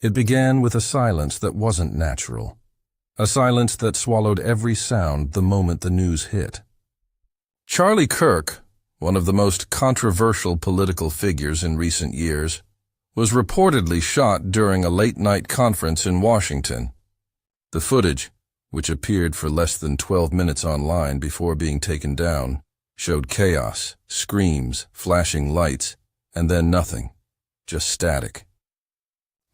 It began with a silence that wasn't natural, a silence that swallowed every sound the moment the news hit. Charlie Kirk, one of the most controversial political figures in recent years, was reportedly shot during a late-night conference in Washington. The footage, which appeared for less than 12 minutes online before being taken down, showed chaos, screams, flashing lights, and then nothing, just static.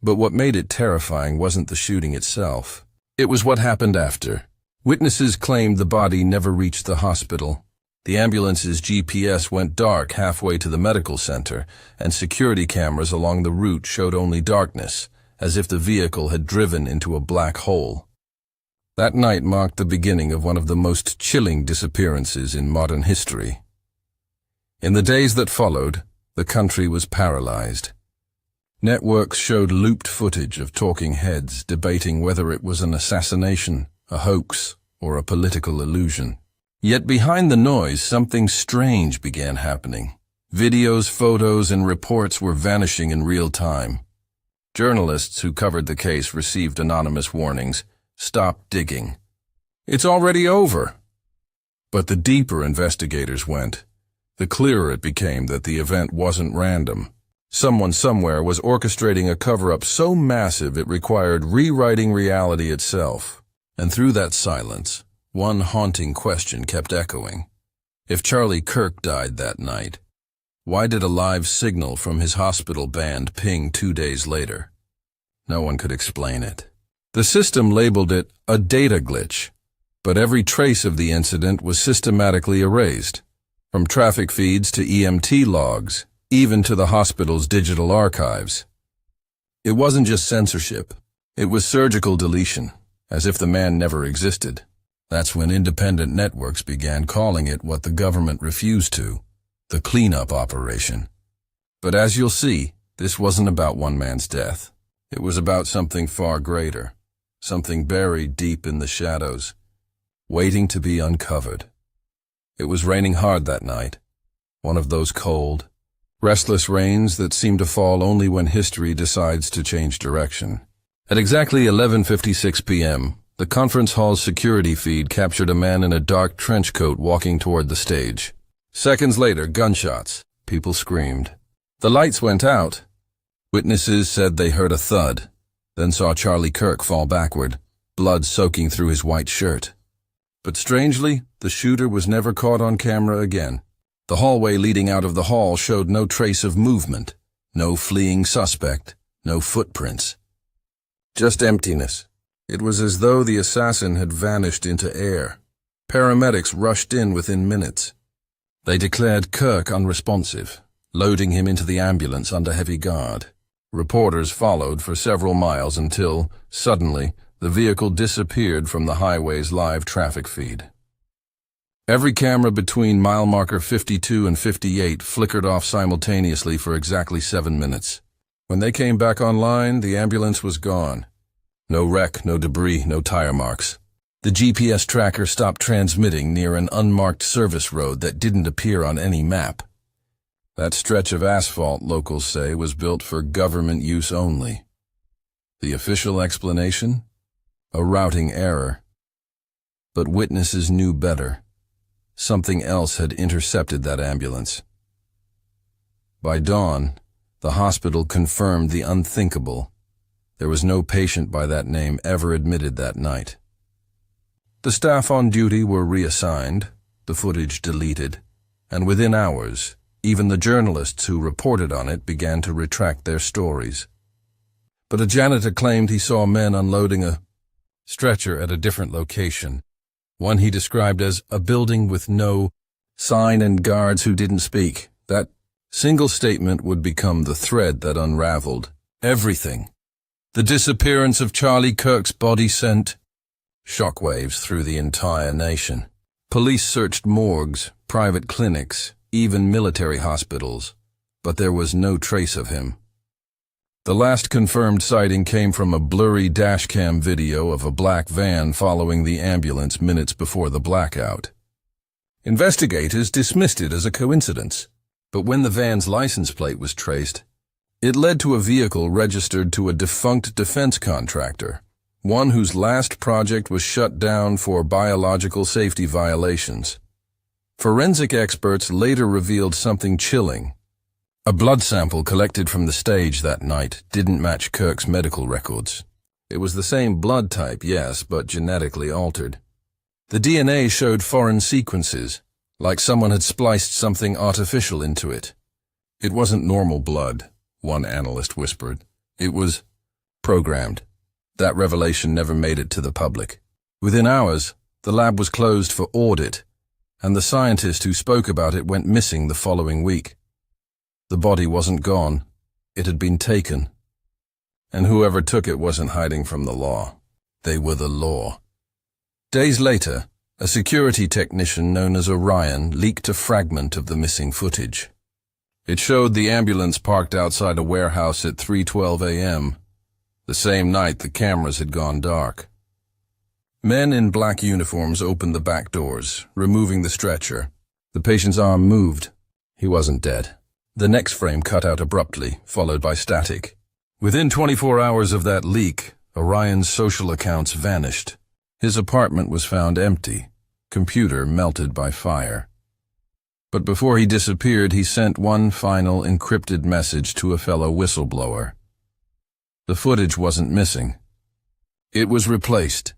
But what made it terrifying wasn't the shooting itself. It was what happened after. Witnesses claimed the body never reached the hospital. The ambulance's GPS went dark halfway to the medical center, and security cameras along the route showed only darkness, as if the vehicle had driven into a black hole. That night marked the beginning of one of the most chilling disappearances in modern history. In the days that followed, the country was paralyzed. Networks showed looped footage of talking heads debating whether it was an assassination, a hoax, or a political illusion. Yet behind the noise, something strange began happening. Videos, photos, and reports were vanishing in real time. Journalists who covered the case received anonymous warnings. Stop digging. It's already over. But the deeper investigators went, the clearer it became that the event wasn't random. Someone somewhere was orchestrating a cover-up so massive it required rewriting reality itself. And through that silence, one haunting question kept echoing. If Charlie Kirk died that night, why did a live signal from his hospital band ping 2 days later? No one could explain it. The system labeled it a data glitch, but every trace of the incident was systematically erased, from traffic feeds to EMT logs, even to the hospital's digital archives. It wasn't just censorship, it was surgical deletion, as if the man never existed. That's when independent networks began calling it what the government refused to, the cleanup operation. But as you'll see, this wasn't about one man's death. It was about something far greater, something buried deep in the shadows, waiting to be uncovered. It was raining hard that night, one of those cold, restless rains that seem to fall only when history decides to change direction. At exactly 11:56 p.m., the conference hall's security feed captured a man in a dark trench coat walking toward the stage. Seconds later, gunshots. People screamed. The lights went out. Witnesses said they heard a thud, then saw Charlie Kirk fall backward, blood soaking through his white shirt. But strangely, the shooter was never caught on camera again. The hallway leading out of the hall showed no trace of movement, no fleeing suspect, no footprints. Just emptiness. It was as though the assassin had vanished into air. Paramedics rushed in within minutes. They declared Kirk unresponsive, loading him into the ambulance under heavy guard. Reporters followed for several miles until, suddenly, the vehicle disappeared from the highway's live traffic feed. Every camera between mile marker 52 and 58 flickered off simultaneously for exactly 7 minutes. When they came back online, the ambulance was gone. No wreck, no debris, no tire marks. The GPS tracker stopped transmitting near an unmarked service road that didn't appear on any map. That stretch of asphalt, locals say, was built for government use only. The official explanation? A routing error. But witnesses knew better. Something else had intercepted that ambulance. By dawn, the hospital confirmed the unthinkable. There was no patient by that name ever admitted that night. The staff on duty were reassigned, the footage deleted, and within hours, even the journalists who reported on it began to retract their stories. But a janitor claimed he saw men unloading a stretcher at a different location, one he described as a building with no sign and guards who didn't speak. That single statement would become the thread that unraveled everything. The disappearance of Charlie Kirk's body sent shockwaves through the entire nation. Police searched morgues, private clinics, even military hospitals, but there was no trace of him. The last confirmed sighting came from a blurry dashcam video of a black van following the ambulance minutes before the blackout. Investigators dismissed it as a coincidence, but when the van's license plate was traced, It led to a vehicle registered to a defunct defense contractor, one whose last project was shut down for biological safety violations. Forensic experts later revealed something chilling. A blood sample collected from the stage that night didn't match Kirk's medical records. It was the same blood type, yes, but genetically altered. The DNA showed foreign sequences, like someone had spliced something artificial into it. It wasn't normal blood, one analyst whispered. It was programmed. That revelation never made it to the public. Within hours, the lab was closed for audit, and the scientist who spoke about it went missing the following week. The body wasn't gone. It had been taken. And whoever took it wasn't hiding from the law. They were the law. Days later, a security technician known as Orion leaked a fragment of the missing footage. It showed the ambulance parked outside a warehouse at 3:12 a.m., the same night the cameras had gone dark. Men in black uniforms opened the back doors, removing the stretcher. The patient's arm moved. He wasn't dead. The next frame cut out abruptly, followed by static. Within 24 hours of that leak, Orion's social accounts vanished. His apartment was found empty, computer melted by fire. But before he disappeared, he sent one final encrypted message to a fellow whistleblower. The footage wasn't missing. It was replaced.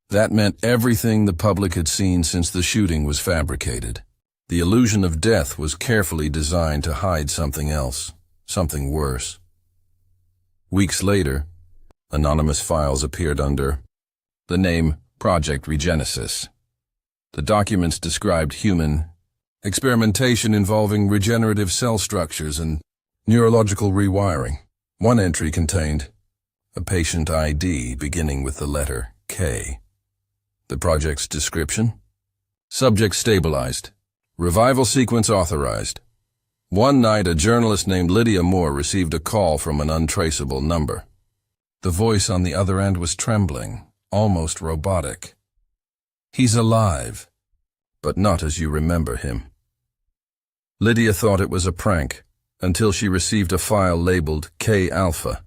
That meant everything the public had seen since the shooting was fabricated. The illusion of death was carefully designed to hide something else, something worse. Weeks later, anonymous files appeared under the name Project Regenesis. The documents described human experimentation involving regenerative cell structures and neurological rewiring. One entry contained a patient ID beginning with the letter K. The project's description: subject stabilized. Revival sequence authorized. One night, a journalist named Lydia Moore received a call from an untraceable number. The voice on the other end was trembling, almost robotic. He's alive, but not as you remember him. Lydia thought it was a prank until she received a file labeled K-alpha.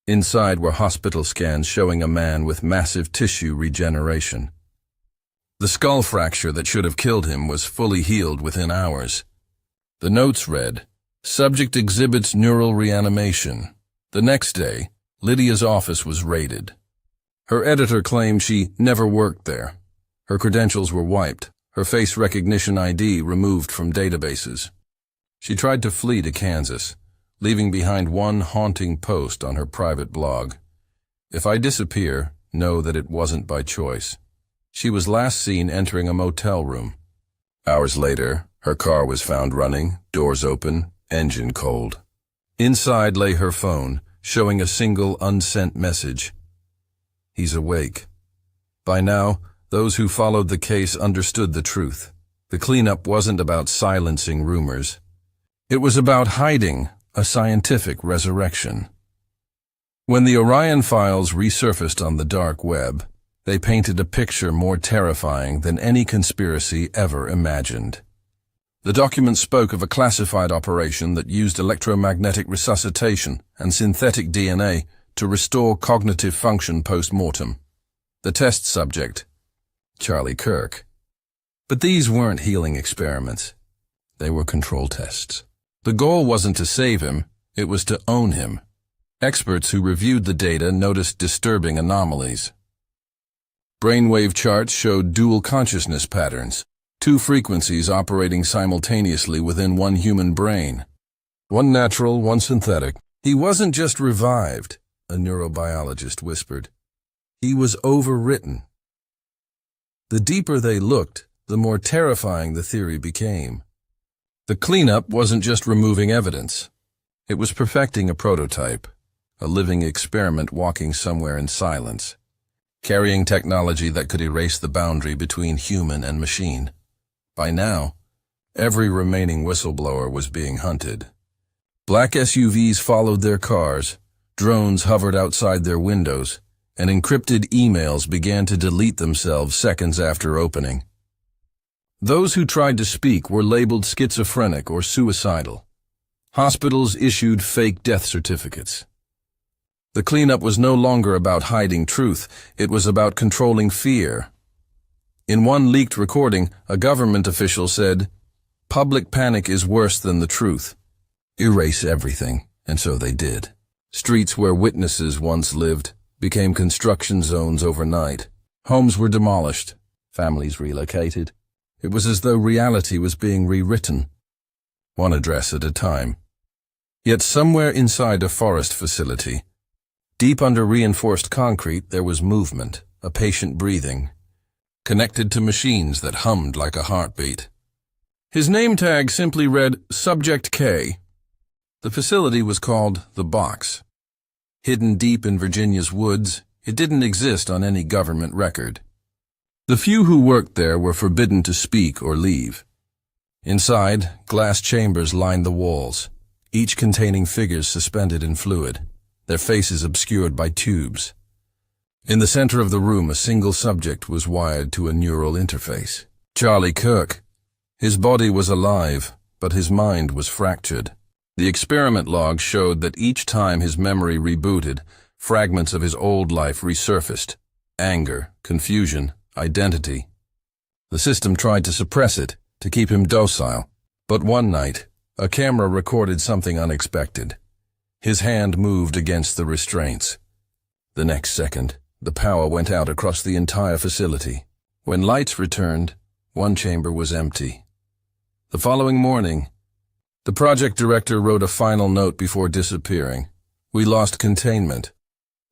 Inside were hospital scans showing a man with massive tissue regeneration. The skull fracture that should have killed him was fully healed within hours. The notes read, "Subject exhibits neural reanimation." The next day, Lydia's office was raided. Her editor claimed she never worked there. Her credentials were wiped, her face recognition ID removed from databases. She tried to flee to Kansas, leaving behind one haunting post on her private blog. "If I disappear, know that it wasn't by choice." She was last seen entering a motel room. Hours later, her car was found running, doors open, engine cold. Inside lay her phone, showing a single unsent message. He's awake. By now, those who followed the case understood the truth. The cleanup wasn't about silencing rumors. It was about hiding a scientific resurrection. When the Orion files resurfaced on the dark web, they painted a picture more terrifying than any conspiracy ever imagined. The document spoke of a classified operation that used electromagnetic resuscitation and synthetic DNA to restore cognitive function post-mortem. The test subject, Charlie Kirk. But these weren't healing experiments. They were control tests. The goal wasn't to save him, it was to own him. Experts who reviewed the data noticed disturbing anomalies. Brainwave charts showed dual consciousness patterns, two frequencies operating simultaneously within one human brain. One natural, one synthetic. He wasn't just revived, a neurobiologist whispered. He was overwritten. The deeper they looked, the more terrifying the theory became. The cleanup wasn't just removing evidence. It was perfecting a prototype, a living experiment walking somewhere in silence, carrying technology that could erase the boundary between human and machine. By now, every remaining whistleblower was being hunted. Black SUVs followed their cars, drones hovered outside their windows, and encrypted emails began to delete themselves seconds after opening. Those who tried to speak were labeled schizophrenic or suicidal. Hospitals issued fake death certificates. The cleanup was no longer about hiding truth, it was about controlling fear. In one leaked recording, a government official said, "Public panic is worse than the truth. Erase everything," and so they did. Streets where witnesses once lived became construction zones overnight. Homes were demolished, families relocated. It was as though reality was being rewritten, one address at a time. Yet somewhere inside a forest facility, deep under reinforced concrete, there was movement, a patient breathing, connected to machines that hummed like a heartbeat. His name tag simply read Subject K. The facility was called The Box. Hidden deep in Virginia's woods, it didn't exist on any government record. The few who worked there were forbidden to speak or leave. Inside, glass chambers lined the walls, each containing figures suspended in fluid, their faces obscured by tubes. In the center of the room, a single subject was wired to a neural interface. Charlie Kirk. His body was alive, but his mind was fractured. The experiment log showed that each time his memory rebooted, fragments of his old life resurfaced. Anger, confusion, identity. The system tried to suppress it, to keep him docile. But one night, a camera recorded something unexpected. His hand moved against the restraints. The next second, the power went out across the entire facility. When lights returned, one chamber was empty. The following morning, the project director wrote a final note before disappearing. "We lost containment."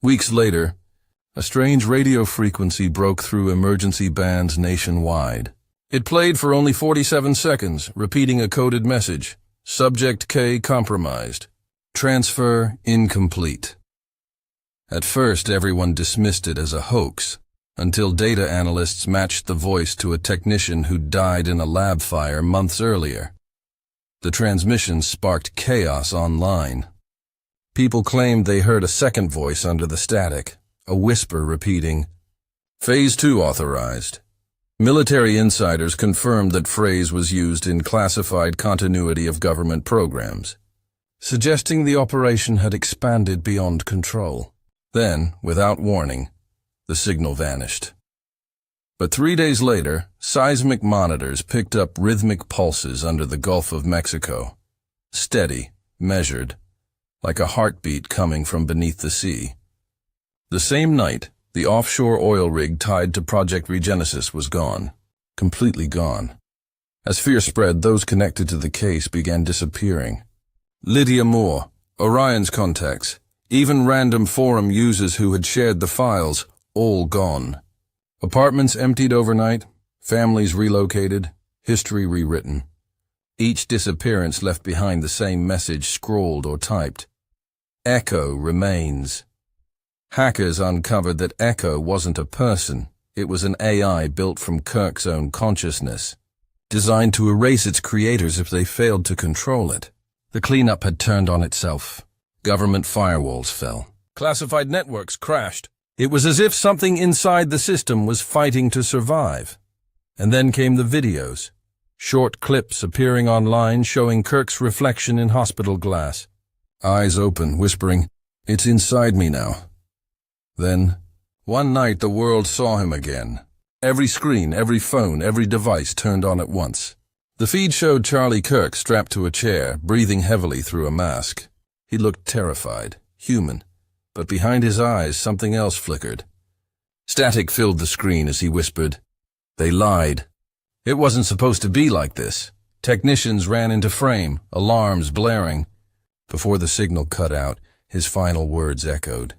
Weeks later, a strange radio frequency broke through emergency bands nationwide. It played for only 47 seconds, repeating a coded message. Subject K compromised. Transfer incomplete. At first, everyone dismissed it as a hoax, until data analysts matched the voice to a technician who died in a lab fire months earlier. The transmission sparked chaos online. People claimed they heard a second voice under the static, a whisper repeating, "Phase 2 authorized." Military insiders confirmed that phrase was used in classified continuity of government programs, suggesting the operation had expanded beyond control. Then, without warning, the signal vanished. But 3 days later, seismic monitors picked up rhythmic pulses under the Gulf of Mexico. Steady, measured, like a heartbeat coming from beneath the sea. The same night, the offshore oil rig tied to Project Regenesis was gone. Completely gone. As fear spread, those connected to the case began disappearing. Lydia Moore, Orion's contacts, even random forum users who had shared the files, all gone. Apartments emptied overnight, families relocated, history rewritten. Each disappearance left behind the same message scrawled or typed. Echo remains. Hackers uncovered that Echo wasn't a person, it was an AI built from Kirk's own consciousness, designed to erase its creators if they failed to control it. The cleanup had turned on itself. Government firewalls fell. Classified networks crashed. It was as if something inside the system was fighting to survive. And then came the videos. Short clips appearing online showing Kirk's reflection in hospital glass. Eyes open, whispering, "It's inside me now." Then, one night the world saw him again. Every screen, every phone, every device turned on at once. The feed showed Charlie Kirk strapped to a chair, breathing heavily through a mask. He looked terrified, human, but behind his eyes something else flickered. Static filled the screen as he whispered, "They lied. It wasn't supposed to be like this." Technicians ran into frame, alarms blaring. Before the signal cut out, his final words echoed,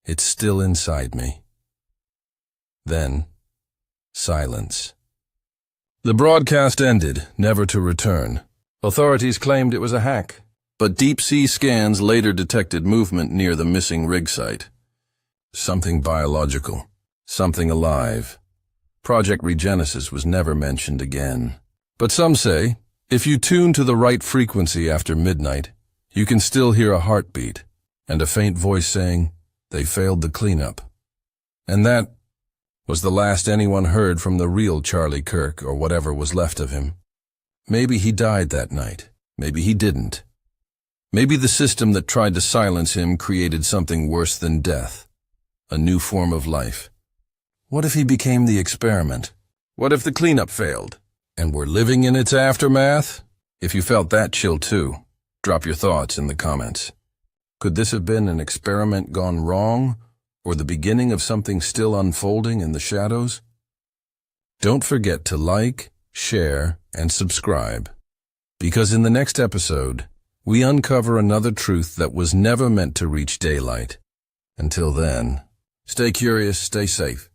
"It's still inside me." Then, silence. The broadcast ended, never to return. Authorities claimed it was a hack, but deep-sea scans later detected movement near the missing rig site. Something biological, something alive. Project Regenesis was never mentioned again. But some say, if you tune to the right frequency after midnight, you can still hear a heartbeat and a faint voice saying, "They failed the cleanup." And that was the last anyone heard from the real Charlie Kirk or whatever was left of him. Maybe he died that night. Maybe he didn't. Maybe the system that tried to silence him created something worse than death, a new form of life. What if he became the experiment? What if the cleanup failed, and we're living in its aftermath? If you felt that chill too, drop your thoughts in the comments. Could this have been an experiment gone wrong, or the beginning of something still unfolding in the shadows? Don't forget to like, share, and subscribe, because in the next episode, we uncover another truth that was never meant to reach daylight. Until then, stay curious, stay safe.